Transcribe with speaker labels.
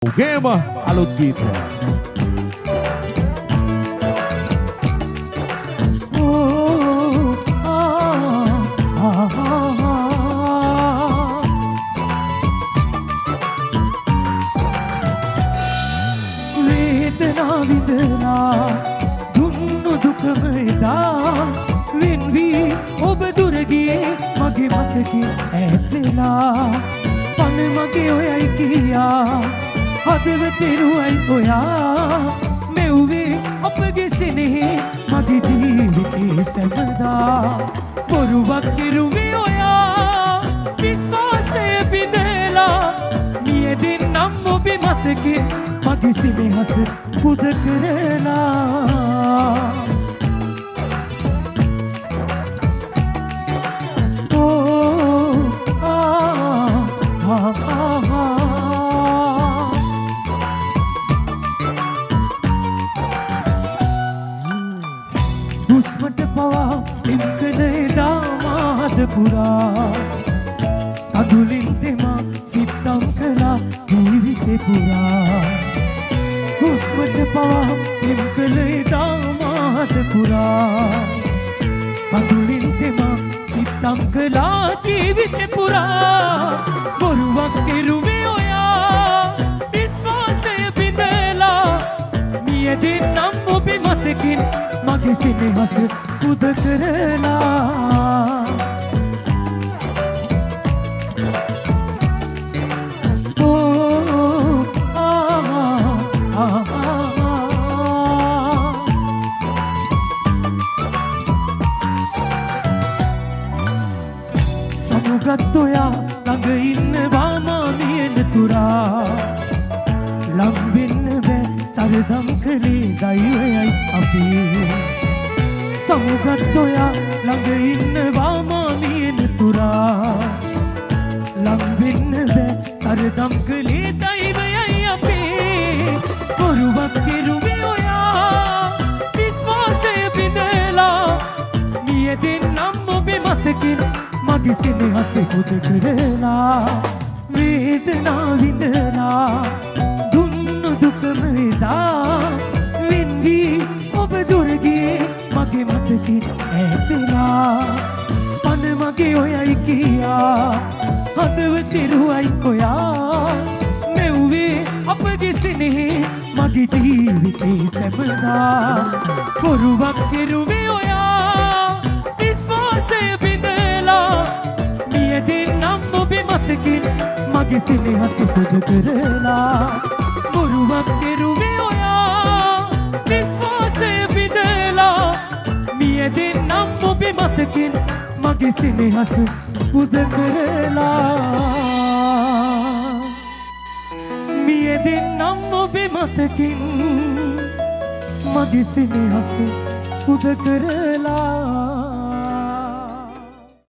Speaker 1: ගේම අලුත් ගීතය.
Speaker 2: වේදනා විඳලා දුන්නු දුකම එදා වෙන්වී ඔබ දුර ගියේ මගේ මතකෙ ඈත් වෙලා පණ මගේ ඔයයි කියා හදවතේ රුවයි ඔයා මෙව්වේ අපගේ සෙනෙහේ මගේ ජීවිතේ සැමදා බොරුවක් කෙරුවේ ඔයා විශ්වාසය බිඳලා නියදෙන්නම් ඔබේ මතකේ මගේ සෙනෙහස පුද කරලා හුස්මට පවා එම්කනේ දාමාද පුරා අදුලින් දෙමා සිත්තම් කළා ජීවිතේ පුරා හුස්මට පවා එම්කනේ දාමාද පුරා අදුලින් දෙමා සිත්තම් කළා ජීවිතේ පුරා බොරුවක් කෙරුවේ ඔයා විශ්වාසය බිඳලා නියදෙන්නම් ඔබේ මතකින් මගේ සෙනෙහස පුද කරලා සමුගත් ඔයා ළඟ ඉන්නවා මා මියන තුරා ලම් වෙන්න බෑ සරදම් කළේ දෛවයයි අපි සමුගත් ඔයා ළඟ ඉන්නවා මා මියන තුරා ලම් වෙන්න බෑ සරදම් කළේ දෛවයයි අපි බොරුවක් කෙරුවේ ඔයා විශ්වාසය බිඳලා නියදෙන්නම් ඔබේ මතකින් මගේ සෙනෙහස පුද කරලා වේදනා විඳලා දුන්නු දුකම එදා වෙන්වී ඔබ දුර ගියේ මගේ මතකින් ඈත්ලා පණ මගේ ඔයයි කියා හදවතේ රුවයි ඔයා මෙව්වේ අපගේ සෙනෙහේ මගේ ජීවිතේ සැමදා බොරුවක් කෙරුවේ ඔයා විශ්වාසය බිඳලා නියදෙන්නම් ඔබේ මතකින් මගේ සෙනෙහස පුද කරලා බොරුවක් කෙරුවේ ඔයා විශ්වාසය බිඳලා නියදෙන්නම් ඔබේ මතකින් මගේ සෙනෙහස පුද කරලා නියදෙන්නම් ඔබේ මතකින් මගේ සෙනෙහස පුද කරලා